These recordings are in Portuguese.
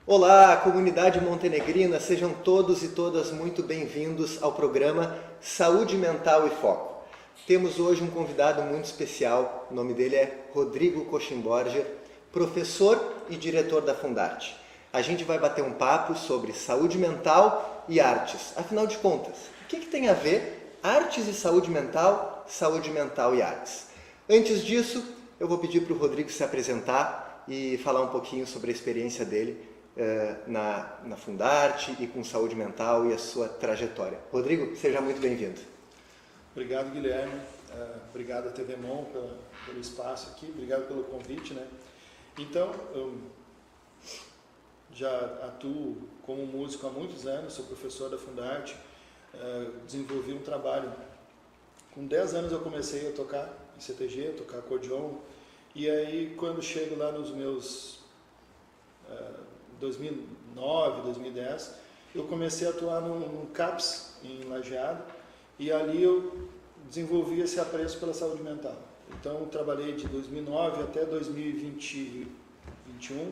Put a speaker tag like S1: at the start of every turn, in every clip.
S1: Olá, comunidade montenegrina, sejam todos e todas muito bem-vindos ao programa Saúde Mental e Foco. Temos hoje um convidado muito especial, o nome dele é Rodrigo Cochimborger, professor e diretor da Fundarte. A gente vai bater um papo sobre saúde mental e artes. Afinal de contas, o que tem a ver artes e saúde mental e artes? Antes disso, eu vou pedir para o Rodrigo se apresentar e falar um pouquinho sobre a experiência dele na Fundarte e com saúde mental e a sua trajetória. Rodrigo, seja muito bem-vindo.
S2: Obrigado, Guilherme. Obrigado a TV Mon pelo espaço aqui. Obrigado pelo convite, né? Então, eu já atuo como músico há muitos anos, sou professor da Fundarte, desenvolvi um trabalho. Com 10 anos eu comecei a tocar em CTG, a tocar acordeon, e aí quando chego lá nos meus 2009, 2010, eu comecei a atuar num CAPS em Lajeado, e ali eu desenvolvi esse apreço pela saúde mental. Então eu trabalhei de 2009 até 2021,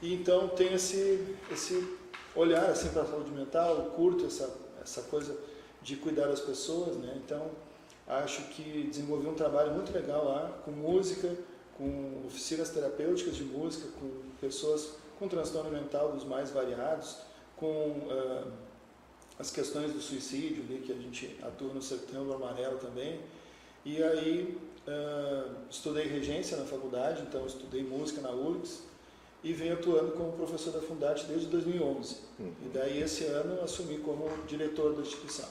S2: e então tenho esse olhar assim para a saúde mental, eu curto essa coisa de cuidar das pessoas, né? Então acho que desenvolvi um trabalho muito legal lá, com música, com oficinas terapêuticas de música, com pessoas com transtorno mental dos mais variados, com as questões do suicídio, ali, que a gente atua no Setembro Amarelo também. E aí estudei regência na faculdade, então estudei música na URGS e venho atuando como professor da Fundarte desde 2011. E daí esse ano assumi como diretor da instituição.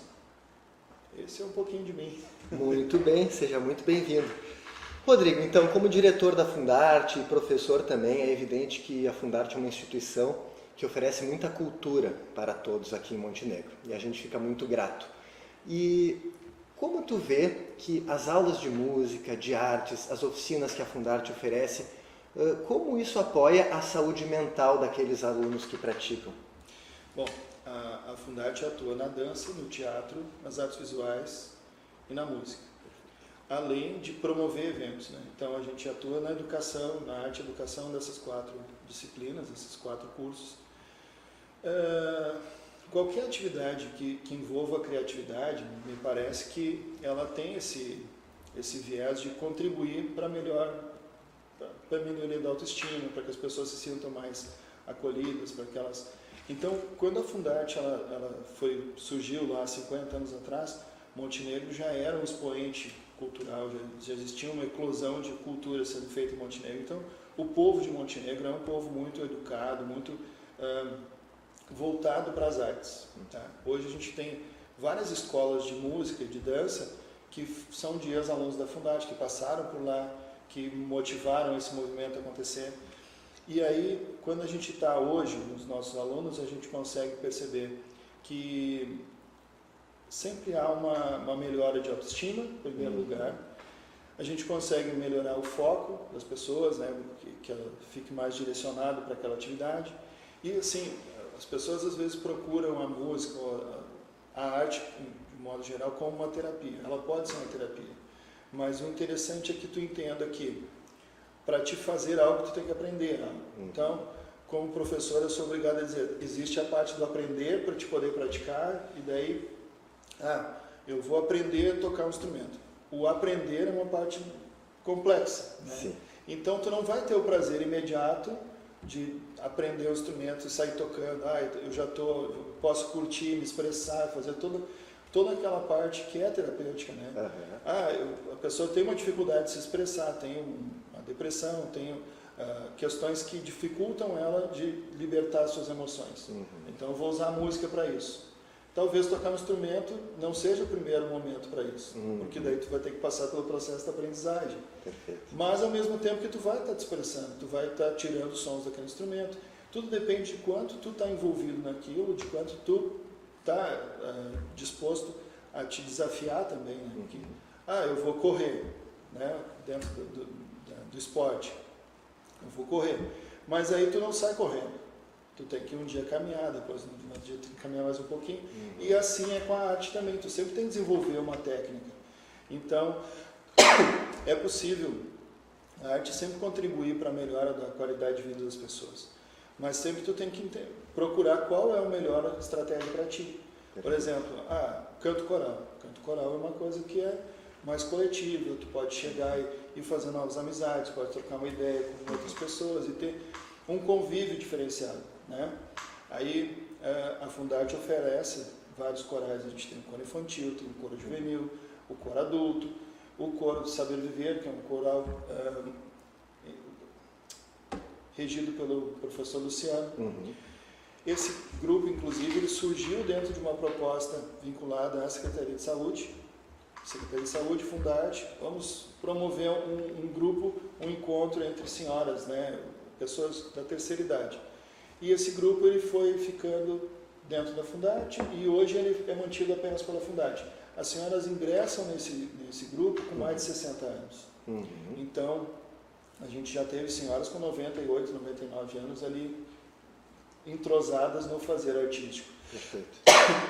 S2: Esse é um pouquinho de mim.
S1: Muito bem, seja muito bem-vindo. Rodrigo, então, como diretor da Fundarte e professor também, é evidente que a Fundarte é uma instituição que oferece muita cultura para todos aqui em Montenegro, e a gente fica muito grato. E como tu vê que as aulas de música, de artes, as oficinas que a Fundarte oferece, como isso apoia a saúde mental daqueles alunos que praticam?
S2: Bom, a Fundarte atua na dança, no teatro, nas artes visuais e na música, além de promover eventos, né? Então a gente atua na educação, na arte e educação dessas 4 disciplinas, esses 4 cursos. Qualquer atividade que envolva a criatividade, me parece que ela tem esse viés de contribuir para a melhoria da autoestima, para que as pessoas se sintam mais acolhidas, para que elas... Então, quando a Fundarte surgiu lá há 50 anos atrás, Montenegro já era um expoente cultural, já existia uma eclosão de cultura sendo feita em Montenegro. Então, o povo de Montenegro é um povo muito educado, muito voltado para as artes. Tá? Hoje a gente tem várias escolas de música e de dança que são de ex-alunos da Fundarte, que passaram por lá, que motivaram esse movimento a acontecer. E aí, quando a gente está hoje, nos nossos alunos, a gente consegue perceber que sempre há uma melhora de autoestima, em primeiro lugar. A gente consegue melhorar o foco das pessoas, né, que ela fique mais direcionado para aquela atividade. E assim, as pessoas às vezes procuram a música, a arte, de modo geral, como uma terapia. Ela pode ser uma terapia, mas o interessante é que tu entenda que para te fazer algo, tu tem que aprender. Né? Então, como professor, eu sou obrigado a dizer, existe a parte do aprender para te poder praticar, e daí, eu vou aprender a tocar um instrumento. O aprender é uma parte complexa. Né? Sim. Então, tu não vai ter o prazer imediato de aprender o instrumento e sair tocando. Eu posso curtir, me expressar, fazer toda aquela parte que é terapêutica. Né? A pessoa tem uma dificuldade de se expressar, tem uma depressão, tem questões que dificultam ela de libertar suas emoções. Então eu vou usar a música para isso. Talvez tocar um instrumento não seja o primeiro momento para isso, porque daí tu vai ter que passar pelo processo da aprendizagem. Perfeito. Mas ao mesmo tempo que tu vai estar te expressando, tu vai estar tirando os sons daquele instrumento. Tudo depende de quanto tu está envolvido naquilo, de quanto tu está disposto a te desafiar também. Né? Porque, eu vou correr, né? Dentro do esporte, eu vou correr, mas aí tu não sai correndo. Tu tem que um dia caminhar, depois no outro dia tem que caminhar mais um pouquinho. E assim é com a arte também, tu sempre tem que desenvolver uma técnica. Então, é possível a arte sempre contribuir para a melhora da qualidade de vida das pessoas. mas sempre tu tem que procurar qual é a melhor estratégia para ti. Por exemplo, canto coral. Canto coral é uma coisa que é mais coletiva, tu pode chegar e fazer novas amizades, pode trocar uma ideia com outras pessoas e ter um convívio diferenciado, né? Aí a Fundarte oferece vários corais, a gente tem o coro infantil, tem o coro juvenil, o coro adulto, o coro do Saber Viver, que é um coral regido pelo professor Luciano.
S1: Uhum.
S2: Esse grupo, inclusive, ele surgiu dentro de uma proposta vinculada à Secretaria de Saúde. Secretaria de Saúde, Fundarte, vamos promover um grupo, um encontro entre senhoras, né, pessoas da terceira idade. E esse grupo ele foi ficando dentro da Fundarte e hoje ele é mantido apenas pela Fundarte. As senhoras ingressam nesse grupo com mais de 60 anos.
S1: Uhum.
S2: Então, a gente já teve senhoras com 98, 99 anos ali entrosadas no fazer artístico.
S1: Perfeito.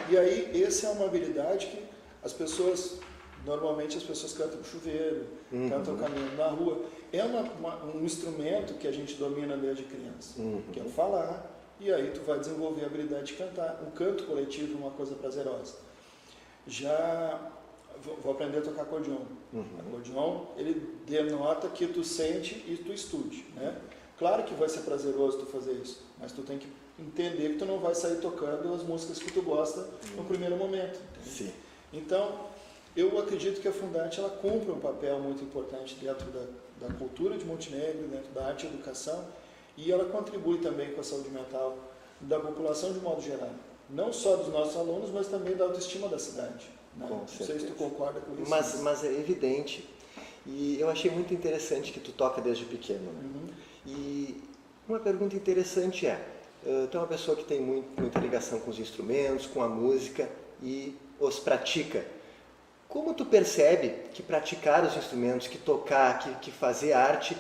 S2: E aí, essa é uma habilidade que as pessoas, normalmente as pessoas cantam no chuveiro, cantam caminhando na rua. É um instrumento que a gente domina desde criança, que é o falar, e aí tu vai desenvolver a habilidade de cantar. O canto coletivo é uma coisa prazerosa. Já vou aprender a tocar acordeon. Acordeon, ele denota que tu sente e tu estude, né? Claro que vai ser prazeroso tu fazer isso, mas tu tem que entender que tu não vai sair tocando as músicas que tu gosta no primeiro momento.
S1: Sim.
S2: Então, eu acredito que a Fundarte ela cumpre um papel muito importante dentro da cultura de Montenegro, dentro da arte e educação, e ela contribui também com a saúde mental da população de modo geral. Não só dos nossos alunos, mas também da autoestima da cidade. Né? Não sei se tu concorda com isso.
S1: Mas é evidente. E eu achei muito interessante que tu toca desde pequeno. Né? E uma pergunta interessante tu é uma pessoa que tem muita ligação com os instrumentos, com a música e os pratica. Como tu percebe que praticar os instrumentos, que tocar, que fazer arte,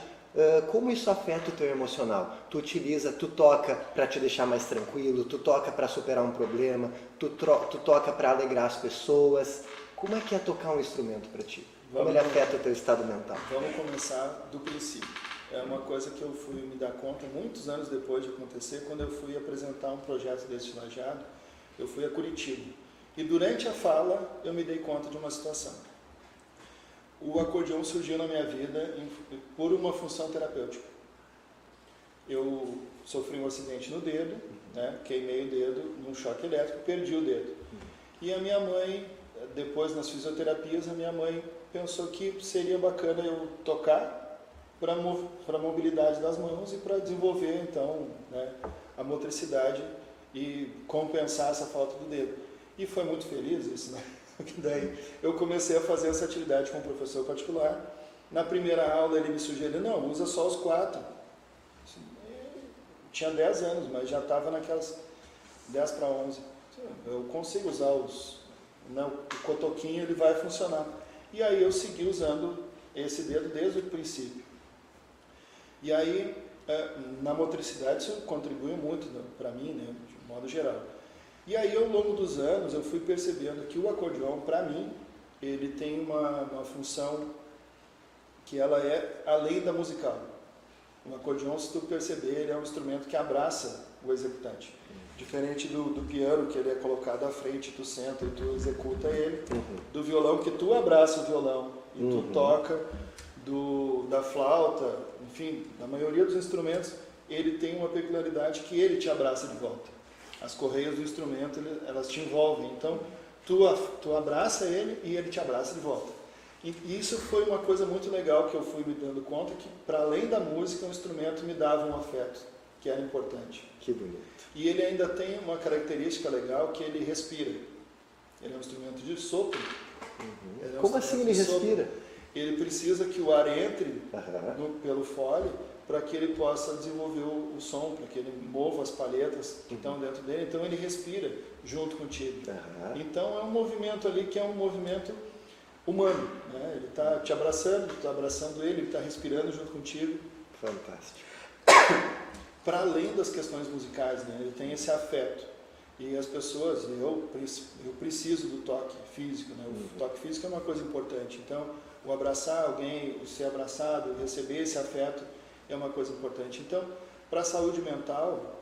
S1: como isso afeta o teu emocional? Tu toca para te deixar mais tranquilo, tu toca para superar um problema, tu toca para alegrar as pessoas. Como é que é tocar um instrumento para ti? Como ele afeta o teu estado mental?
S2: Vamos começar do princípio. É uma coisa que eu fui me dar conta muitos anos depois de acontecer, quando eu fui apresentar um projeto desse lajeado, eu fui a Curitiba. E durante a fala, eu me dei conta de uma situação. O acordeão surgiu na minha vida por uma função terapêutica. Eu sofri um acidente no dedo, né? Queimei o dedo num choque elétrico, perdi o dedo. E a minha mãe, depois nas fisioterapias, a minha mãe pensou que seria bacana eu tocar para a mobilidade das mãos e para desenvolver, então, né, a motricidade e compensar essa falta do dedo. E foi muito feliz isso, né? Daí eu comecei a fazer essa atividade com um professor particular. Na primeira aula ele me sugeriu, não, usa só os 4. Tinha 10 anos, mas já estava naquelas 10 para 11. Eu consigo usar o cotoquinho, ele vai funcionar. E aí eu segui usando esse dedo desde o princípio. E aí, na motricidade, isso contribuiu muito para mim, né, de modo geral. E aí, ao longo dos anos, eu fui percebendo que o acordeão, para mim, ele tem uma função que ela é além da musical. O acordeão, se tu perceber, ele é um instrumento que abraça o executante. Diferente do piano, que ele é colocado à frente, tu senta e tu executa ele. Do violão, que tu abraça o violão e tu toca. Da flauta, enfim, da maioria dos instrumentos, ele tem uma peculiaridade que ele te abraça de volta. As correias do instrumento, elas te envolvem. Então, tu abraça ele e ele te abraça de volta. E isso foi uma coisa muito legal que eu fui me dando conta, que para além da música, o instrumento me dava um afeto, que era importante.
S1: Que bonito.
S2: E ele ainda tem uma característica legal, que ele respira. Ele é um instrumento de sopro.
S1: Como assim ele respira?
S2: Ele precisa que o ar entre pelo fole para que ele possa desenvolver o som, para que ele mova as palhetas que estão dentro dele. Então ele respira junto contigo. Então é um movimento ali que é um movimento humano, né? Ele está te abraçando, tu está abraçando ele está respirando junto contigo.
S1: Fantástico.
S2: Para além das questões musicais, né? Ele tem esse afeto. E as pessoas, eu preciso do toque físico, né? O toque físico é uma coisa importante. Então, o abraçar alguém, o ser abraçado, receber esse afeto é uma coisa importante. Então, para a saúde mental,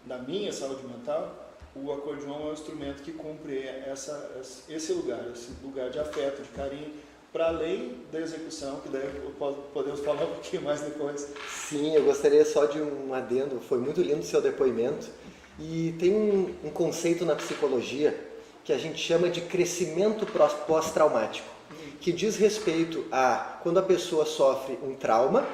S2: da minha saúde mental, o acordeon é um instrumento que cumpre esse lugar de afeto, de carinho, para além da execução, que daí podemos falar um pouquinho mais depois.
S1: Sim, eu gostaria só de um adendo, foi muito lindo o seu depoimento, e tem um conceito na psicologia que a gente chama de crescimento pós-traumático, que diz respeito a quando a pessoa sofre um trauma,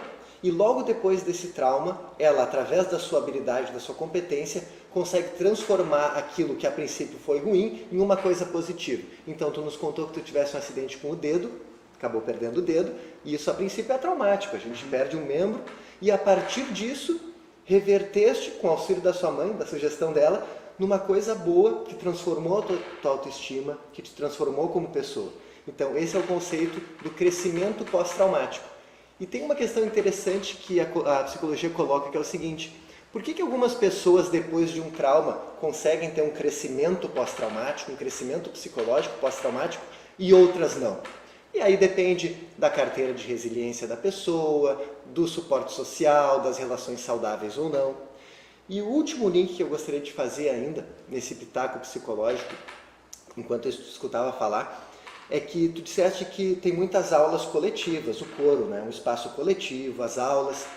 S1: e logo depois desse trauma, ela, através da sua habilidade, da sua competência, consegue transformar aquilo que a princípio foi ruim em uma coisa positiva. Então, tu nos contou que tu tivesse um acidente com o dedo, acabou perdendo o dedo, e isso a princípio é traumático, a gente perde um membro, e a partir disso, reverteste, com o auxílio da sua mãe, da sugestão dela, numa coisa boa que transformou a tua autoestima, que te transformou como pessoa. Então, esse é o conceito do crescimento pós-traumático. E tem uma questão interessante que a psicologia coloca, que é o seguinte: por que algumas pessoas, depois de um trauma, conseguem ter um crescimento pós-traumático, um crescimento psicológico pós-traumático, e outras não? E aí depende da carteira de resiliência da pessoa, do suporte social, das relações saudáveis ou não. E o último link que eu gostaria de fazer ainda, nesse pitaco psicológico, enquanto eu escutava falar, é que tu disseste que tem muitas aulas coletivas, o coro, né? Um espaço coletivo, as aulas.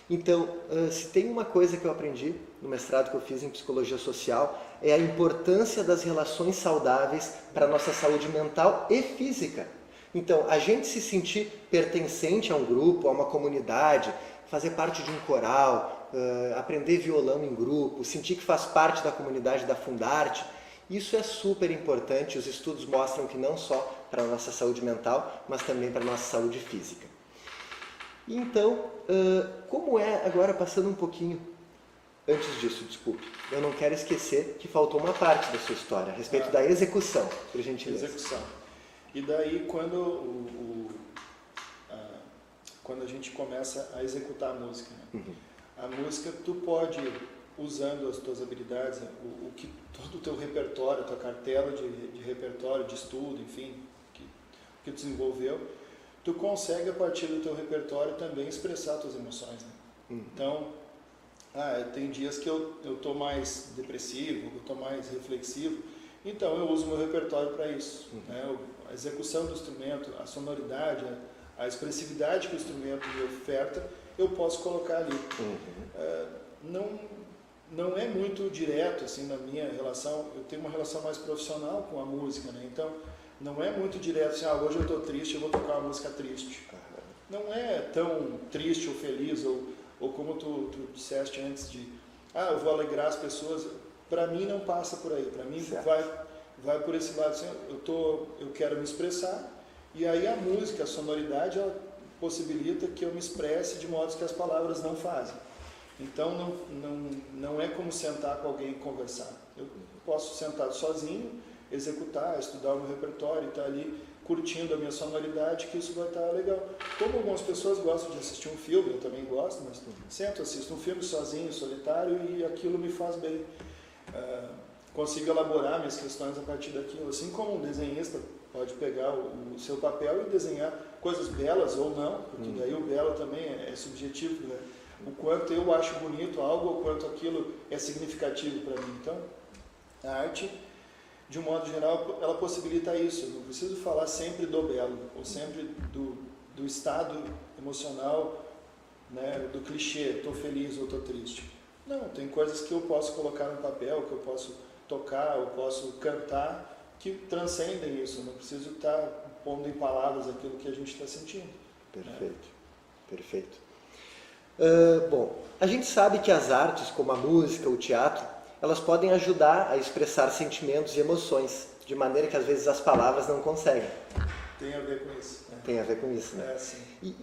S1: Então, se tem uma coisa que eu aprendi no mestrado que eu fiz em psicologia social, é a importância das relações saudáveis para a nossa saúde mental e física. Então, a gente se sentir pertencente a um grupo, a uma comunidade, fazer parte de um coral, aprender violão em grupo, sentir que faz parte da comunidade da Fundarte, isso é super importante. Os estudos mostram que não só para a nossa saúde mental, mas também para a nossa saúde física. Então, como é, agora passando um pouquinho, antes disso, desculpe, eu não quero esquecer que faltou uma parte da sua história, a respeito da execução, por gentileza.
S2: Execução. E daí, quando a gente começa a executar a música, né? A música, tu pode, usando as tuas habilidades, todo o teu repertório, a tua cartela de repertório, de estudo, enfim, que tu desenvolveu, tu consegue, a partir do teu repertório, também expressar tuas emoções, né? Então, tem dias que eu estou mais depressivo, eu estou mais reflexivo, então eu uso meu repertório para isso, né? A execução do instrumento, a sonoridade, a expressividade que o instrumento me oferta, eu posso colocar ali. Não é muito direto assim na minha relação, eu tenho uma relação mais profissional com a música, né? Então não é muito direto assim, hoje eu estou triste, eu vou tocar uma música triste. Não é tão triste ou feliz, ou como tu disseste antes de, eu vou alegrar as pessoas. Para mim não passa por aí, para mim vai por esse lado assim, eu quero me expressar, e aí a música, a sonoridade, ela possibilita que eu me expresse de modo que as palavras não fazem. Então não é como sentar com alguém e conversar. Eu posso sentar sozinho, executar, estudar o meu repertório e estar ali curtindo a minha sonoridade, que isso vai estar legal. Como algumas pessoas gostam de assistir um filme, eu também gosto, mas sento, assisto um filme sozinho, solitário, e aquilo me faz bem. Consigo elaborar minhas questões a partir daquilo, assim como um desenhista pode pegar o seu papel e desenhar coisas belas ou não, porque daí o belo também é subjetivo, né? O quanto eu acho bonito algo, ou quanto aquilo é significativo para mim. Então, a arte, de um modo geral, ela possibilita isso. Eu não preciso falar sempre do belo, ou sempre do estado emocional, né, do clichê, estou feliz ou estou triste. Não, tem coisas que eu posso colocar no papel, que eu posso tocar, eu posso cantar, que transcendem isso. Eu não preciso estar pondo em palavras aquilo que a gente está sentindo.
S1: Perfeito, perfeito. Bom, a gente sabe que as artes, como a música, o teatro, elas podem ajudar a expressar sentimentos e emoções, de maneira que às vezes as palavras não conseguem.
S2: Tem a ver com isso.
S1: Tem a ver com isso, né?
S2: Sim.
S1: E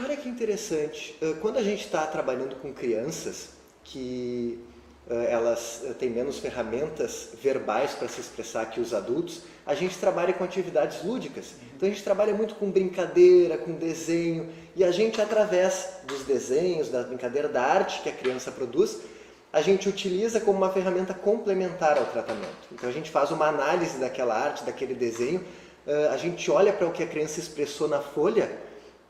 S1: olha que interessante, quando a gente está trabalhando com crianças, que elas têm menos ferramentas verbais para se expressar que os adultos, a gente trabalha com atividades lúdicas. Então a gente trabalha muito com brincadeira, com desenho, e a gente, através dos desenhos, da brincadeira, da arte que a criança produz, a gente utiliza como uma ferramenta complementar ao tratamento. Então a gente faz uma análise daquela arte, daquele desenho, a gente olha para o que a criança expressou na folha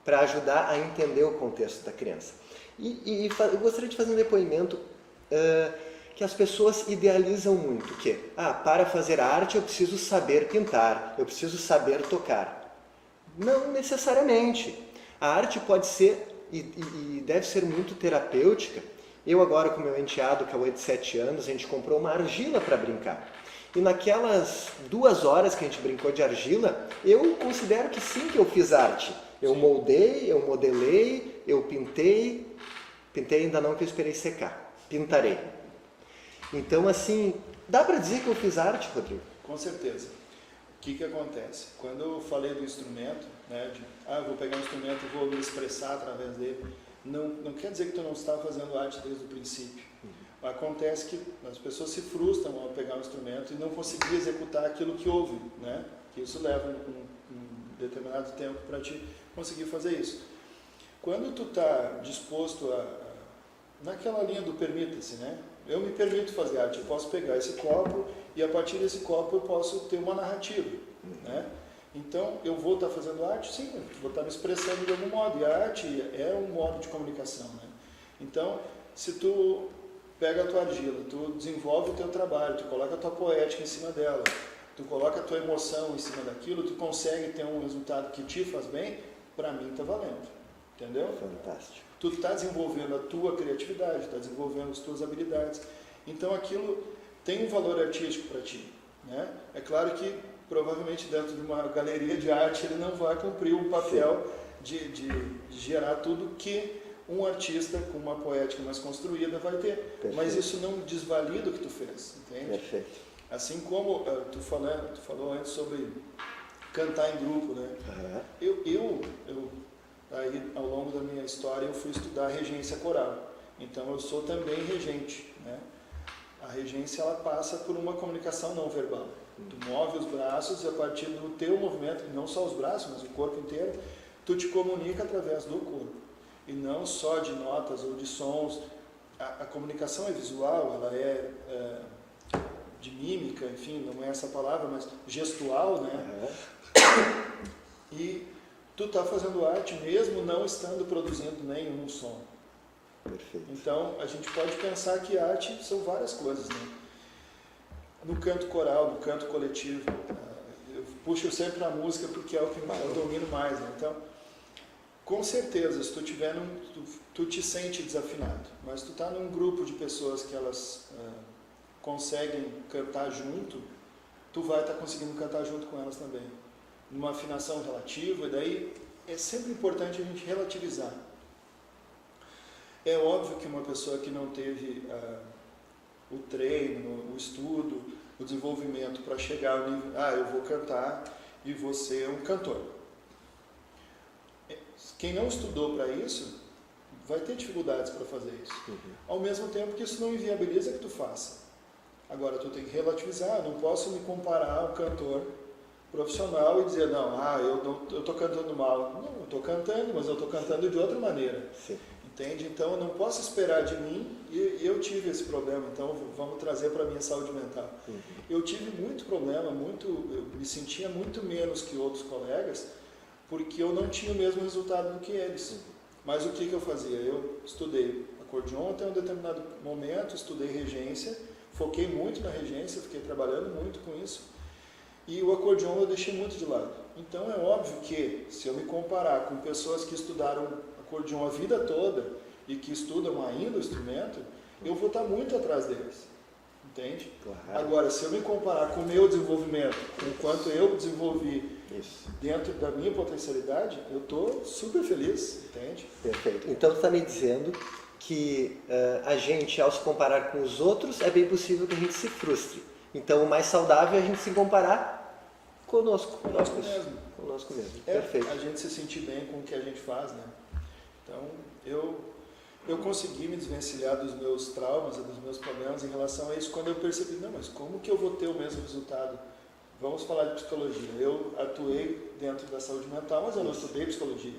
S1: para ajudar a entender o contexto da criança. Eu gostaria de fazer um depoimento. que as pessoas idealizam muito, que para fazer arte eu preciso saber pintar, eu preciso saber tocar. Não necessariamente. A arte pode ser e deve ser muito terapêutica. Eu agora com meu enteado, Cauê de 7 anos, a gente comprou uma argila para brincar. E naquelas 2 horas que a gente brincou de argila, eu considero que sim que eu fiz arte. Eu moldei, eu modelei, eu pintei ainda não, que eu esperei secar. Pintarei. Então, assim, dá para dizer que eu fiz arte, Rodrigo?
S2: Com certeza. O que acontece? Quando eu falei do instrumento, né, eu vou pegar um instrumento e vou me expressar através dele, não quer dizer que tu não está fazendo arte desde o princípio. Acontece que as pessoas se frustram ao pegar um instrumento e não conseguir executar aquilo que houve, né? Que isso leva um determinado tempo para te conseguir fazer isso. Quando tu está disposto naquela linha do permita-se, né? Eu me permito fazer arte, eu posso pegar esse copo e a partir desse copo eu posso ter uma narrativa, né? Então, eu vou estar fazendo arte? Sim, eu vou estar me expressando de algum modo, e a arte é um modo de comunicação, né? Então, se tu pega a tua argila, tu desenvolve o teu trabalho, tu coloca a tua poética em cima dela, tu coloca a tua emoção em cima daquilo, tu consegue ter um resultado que te faz bem, para mim está valendo, entendeu?
S1: Fantástico.
S2: Tu está desenvolvendo a tua criatividade, está desenvolvendo as tuas habilidades, então aquilo tem um valor artístico para ti, né? É claro que provavelmente dentro de uma galeria de arte ele não vai cumprir o papel de gerar tudo que um artista com uma poética mais construída vai ter. Perfeito. Mas isso não desvalida o que tu fez, entende?
S1: Perfeito.
S2: Assim como tu falou antes sobre cantar em grupo, né? Eu aí ao longo da minha história eu fui estudar regência coral. Então eu sou também regente, né? A regência ela passa por uma comunicação não verbal. Tu move os braços e a partir do teu movimento, não só os braços, mas o corpo inteiro, tu te comunica através do corpo. E não só de notas ou de sons. A comunicação é visual, ela é de mímica, enfim, não é essa palavra, mas gestual, né? E tu está fazendo arte mesmo não estando produzindo nenhum som.
S1: Perfeito.
S2: Então, a gente pode pensar que arte são várias coisas, né? No canto coral, no canto coletivo, eu puxo sempre a música porque é o que eu domino mais, né? Então, com certeza, se tu tiver tu te sente desafinado, mas tu está num grupo de pessoas que elas conseguem cantar junto, tu vai estar conseguindo cantar junto com elas também, numa afinação relativa, e daí é sempre importante a gente relativizar. É óbvio que uma pessoa que não teve o treino, o estudo, o desenvolvimento para chegar ao nível, eu vou cantar e vou ser um cantor. Quem não estudou para isso, vai ter dificuldades para fazer isso. Ao mesmo tempo que isso não inviabiliza que tu faça. Agora, tu tem que relativizar, eu não posso me comparar a um cantor profissional e dizer, eu estou cantando mal. Não, eu estou cantando, mas eu estou cantando de outra maneira.
S1: Sim.
S2: Entende? Então, eu não posso esperar de mim, e eu tive esse problema, então vamos trazer para a minha saúde mental. Eu tive muito problema, eu me sentia muito menos que outros colegas, porque eu não tinha o mesmo resultado do que eles. Mas o que eu fazia? Eu estudei acordeon até um determinado momento, estudei regência, foquei muito na regência, fiquei trabalhando muito com isso, e o acordeon eu deixei muito de lado. Então é óbvio que, se eu me comparar com pessoas que estudaram acordeon a vida toda e que estudam ainda o instrumento, eu vou estar muito atrás deles. Entende? Claro. Agora, se eu me comparar com o meu desenvolvimento, com o quanto eu desenvolvi dentro da minha potencialidade, eu estou super feliz, entende?
S1: Perfeito. Então, tu está me dizendo que a gente, ao se comparar com os outros, é bem possível que a gente se frustre. Então, o mais saudável é a gente se comparar conosco mesmo. Conosco mesmo. Perfeito.
S2: A gente se sentir bem com o que a gente faz, né? Então, eu consegui me desvencilhar dos meus traumas e dos meus problemas em relação a isso quando eu percebi, mas como que eu vou ter o mesmo resultado? Vamos falar de psicologia. Eu atuei dentro da saúde mental, mas eu não estudei psicologia.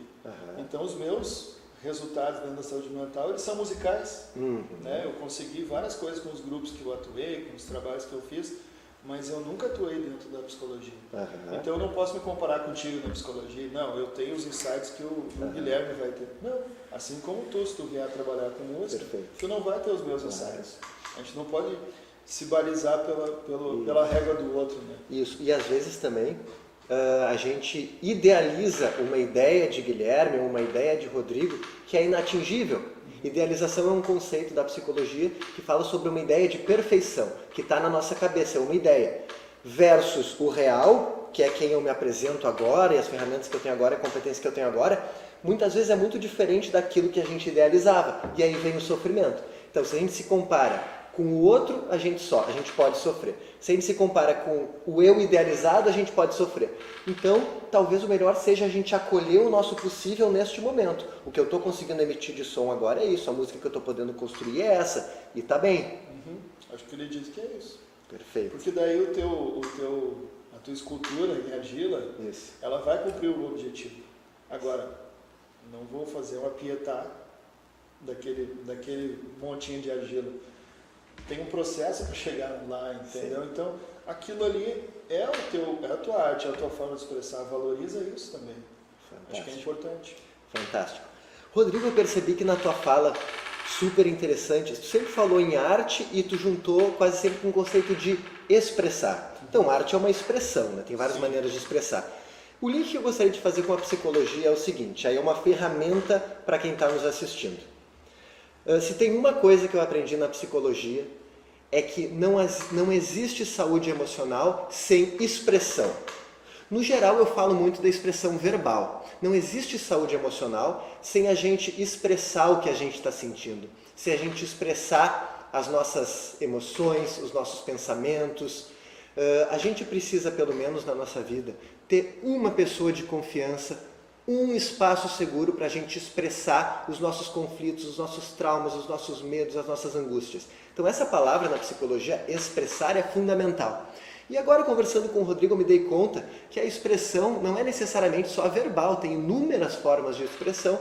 S2: Então, os meus resultados dentro da saúde mental, eles são musicais. Né? Eu consegui várias coisas com os grupos que eu atuei, com os trabalhos que eu fiz, mas eu nunca atuei dentro da psicologia. Então eu não posso me comparar contigo na psicologia. Não, eu tenho os insights que o Guilherme vai ter. Não, assim como tu, se tu vier trabalhar com música, tu não vai ter os meus insights. A gente não pode se balizar pela regra do outro, né?
S1: Isso, e às vezes também a gente idealiza uma ideia de Guilherme ou uma ideia de Rodrigo que é inatingível. Idealização é um conceito da psicologia que fala sobre uma ideia de perfeição, que está na nossa cabeça, é uma ideia, versus o real, que é quem eu me apresento agora, e as ferramentas que eu tenho agora, a competência que eu tenho agora, muitas vezes é muito diferente daquilo que a gente idealizava, e aí vem o sofrimento. Então, se a gente se compara com o outro, a gente pode sofrer. Se a gente se compara com o eu idealizado, a gente pode sofrer. Então, talvez o melhor seja a gente acolher o nosso possível neste momento. O que eu estou conseguindo emitir de som agora é isso, a música que eu estou podendo construir é essa, e está bem.
S2: Acho que ele diz que é isso.
S1: Perfeito.
S2: Porque daí a tua escultura em argila, ela vai cumprir o objetivo. Agora, não vou fazer uma pietá daquele montinho de argila. Tem um processo para chegar lá, entendeu? Sim. Então, aquilo ali é a tua arte, é a tua forma de expressar. Valoriza isso também. Fantástico. Acho que é importante.
S1: Fantástico. Rodrigo, eu percebi que na tua fala, super interessante, tu sempre falou em arte e tu juntou quase sempre com o conceito de expressar. Então, arte é uma expressão, né? Tem várias maneiras de expressar. O link que eu gostaria de fazer com a psicologia é o seguinte, aí é uma ferramenta para quem está nos assistindo. Se tem uma coisa que eu aprendi na psicologia, é que não existe saúde emocional sem expressão. No geral, eu falo muito da expressão verbal. Não existe saúde emocional sem a gente expressar o que a gente está sentindo, sem a gente expressar as nossas emoções, os nossos pensamentos. A gente precisa, pelo menos na nossa vida, ter uma pessoa de confiança, um espaço seguro para a gente expressar os nossos conflitos, os nossos traumas, os nossos medos, as nossas angústias. Então essa palavra na psicologia, expressar, é fundamental. E agora, conversando com o Rodrigo, eu me dei conta que a expressão não é necessariamente só verbal, tem inúmeras formas de expressão,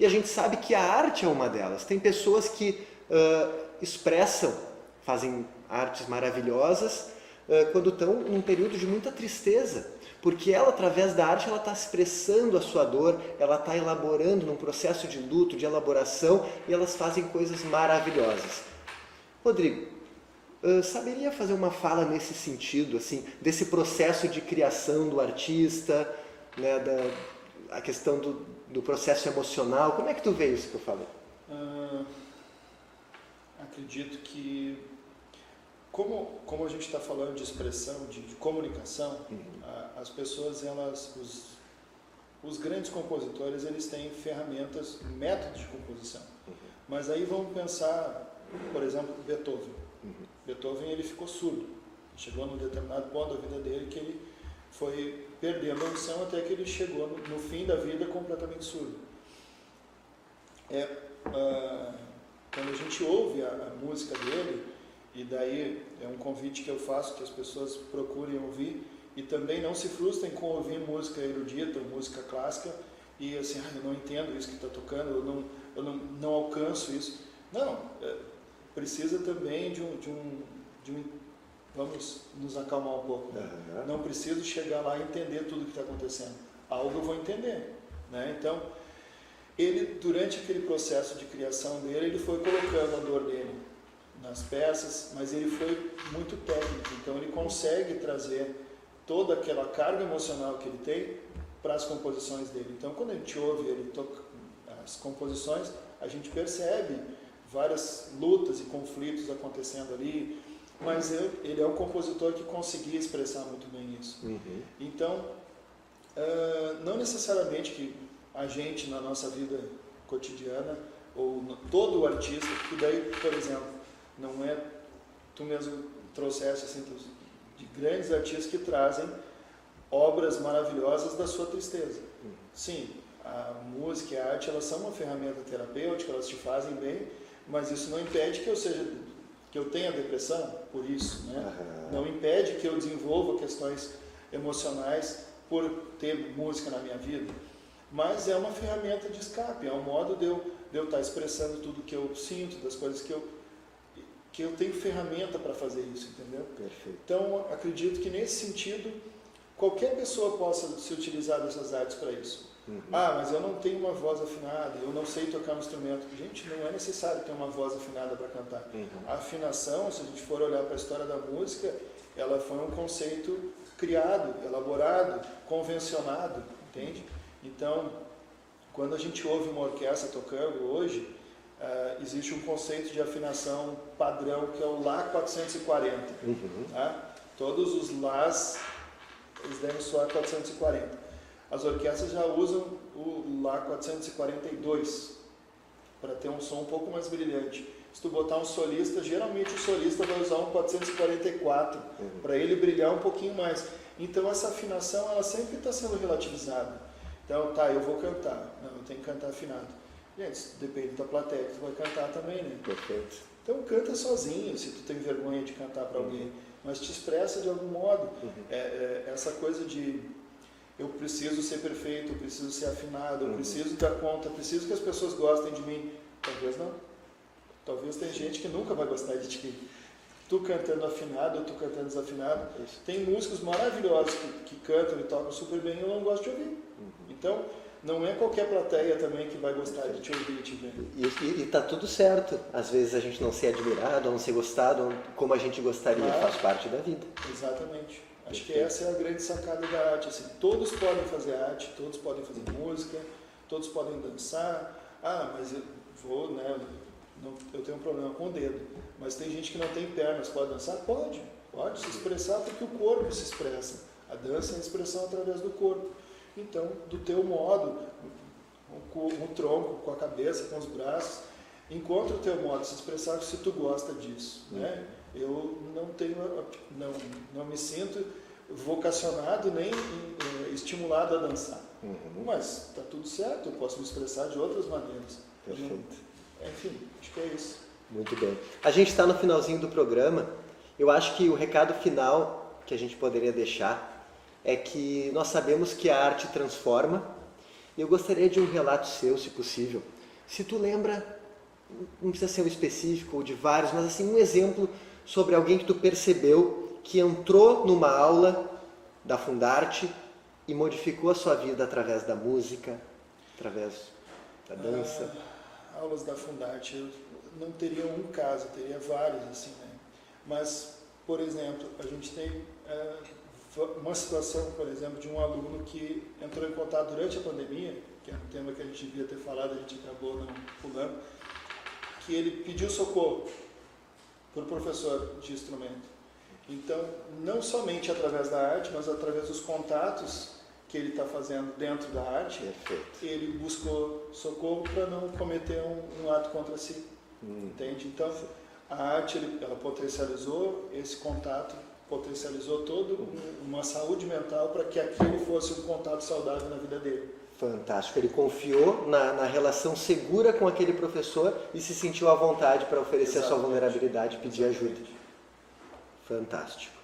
S1: e a gente sabe que a arte é uma delas. Tem pessoas que expressam, fazem artes maravilhosas, quando estão num período de muita tristeza, porque ela, através da arte, ela está expressando a sua dor, ela está elaborando num processo de luto, de elaboração, e elas fazem coisas maravilhosas. Rodrigo, saberia fazer uma fala nesse sentido, assim, desse processo de criação do artista, né, a questão do processo emocional? Como é que tu vê isso que eu falei?
S2: Acredito que, como a gente está falando de expressão, de comunicação, as pessoas, os grandes compositores, eles têm ferramentas, métodos de composição. Mas aí vamos pensar, por exemplo, Beethoven. Beethoven, ele ficou surdo. Chegou num determinado ponto da vida dele que ele foi perdendo a audição até que ele chegou no fim da vida completamente surdo. Quando a gente ouve a música dele, e daí é um convite que eu faço que as pessoas procurem ouvir e também não se frustrem com ouvir música erudita ou música clássica e assim, eu não entendo isso que está tocando, eu não alcanço isso. Não, precisa também de um vamos nos acalmar um pouco. Não preciso chegar lá e entender tudo o que está acontecendo. Algo eu vou entender, né? Então, ele, durante aquele processo de criação dele, ele foi colocando a dor dele nas peças, mas ele foi muito técnico, então ele consegue trazer toda aquela carga emocional que ele tem para as composições dele. Então, quando a gente ouve ele toca as composições, a gente percebe várias lutas e conflitos acontecendo ali, mas ele é um compositor que conseguia expressar muito bem isso. Então, não necessariamente que a gente, na nossa vida cotidiana, ou todo o artista, que daí, por exemplo, não é, tu mesmo trouxeste assim, de grandes artistas que trazem obras maravilhosas da sua tristeza. Sim, a música e a arte, elas são uma ferramenta terapêutica, elas te fazem bem, mas isso não impede que eu tenha depressão por isso, né? Não impede que eu desenvolva questões emocionais por ter música na minha vida, mas é uma ferramenta de escape, é um modo de eu estar expressando tudo que eu sinto, das coisas que eu tenho ferramenta para fazer isso, entendeu?
S1: Perfeito.
S2: Então, acredito que nesse sentido, qualquer pessoa possa se utilizar dessas artes para isso. Ah, mas eu não tenho uma voz afinada, eu não sei tocar um instrumento. Gente, não é necessário ter uma voz afinada para cantar. A afinação, se a gente for olhar para a história da música, ela foi um conceito criado, elaborado, convencionado, entende? Então, quando a gente ouve uma orquestra tocando hoje, existe um conceito de afinação padrão que é o Lá 440. Tá? Todos os Lás, eles devem soar 440. As orquestras já usam o Lá 442 para ter um som um pouco mais brilhante. Se tu botar um solista, geralmente o solista vai usar um 444 para ele brilhar um pouquinho mais. Então essa afinação ela sempre está sendo relativizada. Então tá, eu vou cantar. Não, eu tenho que cantar afinado. Gente, depende da plateia que tu vai cantar também, né?
S1: Perfeito.
S2: Então canta sozinho, se tu tem vergonha de cantar para alguém, mas te expressa de algum modo. Essa coisa de eu preciso ser perfeito, eu preciso ser afinado, eu preciso dar conta, eu preciso que as pessoas gostem de mim. Talvez não. Talvez tem gente que nunca vai gostar de ti. Tu cantando afinado ou tu cantando desafinado. Tem músicos maravilhosos que cantam e tocam super bem e eu não gosto de ouvir. Então, não é qualquer plateia também que vai gostar de te ouvir e te ver.
S1: E tá tudo certo. Às vezes a gente não ser admirado, ou não ser gostado, como a gente gostaria, faz parte da vida.
S2: Exatamente. Acho que essa é a grande sacada da arte. Assim, todos podem fazer arte, todos podem fazer música, todos podem dançar. Ah, mas eu vou, né? Eu tenho um problema com o dedo. Mas tem gente que não tem pernas, pode dançar? Pode se expressar porque o corpo se expressa. A dança é a expressão através do corpo. Então, do teu modo, com o tronco, com a cabeça, com os braços, encontra o teu modo de se expressar se tu gosta disso, né? Eu não me sinto vocacionado nem estimulado a dançar. Mas está tudo certo, eu posso me expressar de outras maneiras.
S1: Perfeito.
S2: Enfim, acho que é isso.
S1: Muito bem. A gente está no finalzinho do programa. Eu acho que o recado final que a gente poderia deixar é que nós sabemos que a arte transforma. E eu gostaria de um relato seu, se possível. Se tu lembra, não precisa ser um específico ou de vários, mas assim um exemplo sobre alguém que tu percebeu que entrou numa aula da Fundarte e modificou a sua vida através da música, através da dança.
S2: Aulas da Fundarte, eu não teria um caso, teria vários assim, né? Mas, por exemplo, a gente tem uma situação, por exemplo, de um aluno que entrou em contato durante a pandemia, que é um tema que a gente devia ter falado, a gente acabou não pulando, que ele pediu socorro por professor de instrumento. Então, não somente através da arte, mas através dos contatos que ele está fazendo dentro da arte, ele buscou socorro para não cometer um ato contra si. Entende? Então, a arte ela potencializou esse contato, potencializou toda uma saúde mental para que aquele fosse um contato saudável na vida dele.
S1: Fantástico. Ele confiou na relação segura com aquele professor e se sentiu à vontade para oferecer a sua vulnerabilidade e pedir ajuda. Fantástico.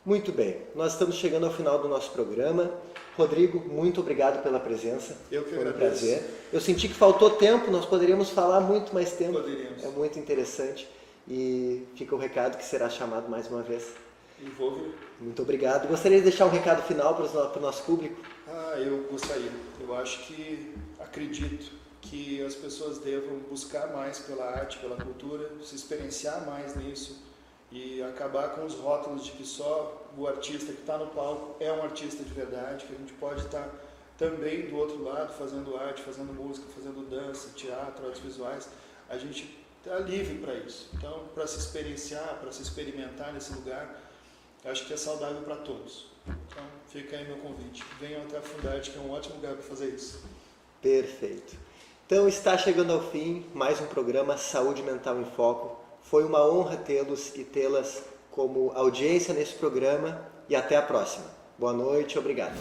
S1: Muito bem. Nós estamos chegando ao final do nosso programa. Rodrigo, muito obrigado pela presença.
S2: Eu que
S1: Foi um
S2: agradeço.
S1: prazer. Eu senti que faltou tempo, nós poderíamos falar muito mais tempo.
S2: Poderíamos.
S1: É muito interessante. E fica o recado que será chamado mais uma vez.
S2: Envolve.
S1: Muito obrigado. Gostaria de deixar um recado final para o nosso público?
S2: Eu gostaria. Eu acredito que as pessoas devam buscar mais pela arte, pela cultura, se experienciar mais nisso e acabar com os rótulos de que só o artista que está no palco é um artista de verdade, que a gente pode estar também do outro lado fazendo arte, fazendo música, fazendo dança, teatro, artes visuais. A gente está livre para isso. Então, para se experienciar, para se experimentar nesse lugar, acho que é saudável para todos. Então, fica aí meu convite. Venham até a Fundarte, que é um ótimo lugar para fazer isso.
S1: Perfeito. Então, está chegando ao fim mais um programa Saúde Mental em Foco. Foi uma honra tê-los e tê-las como audiência nesse programa e até a próxima. Boa noite, obrigado.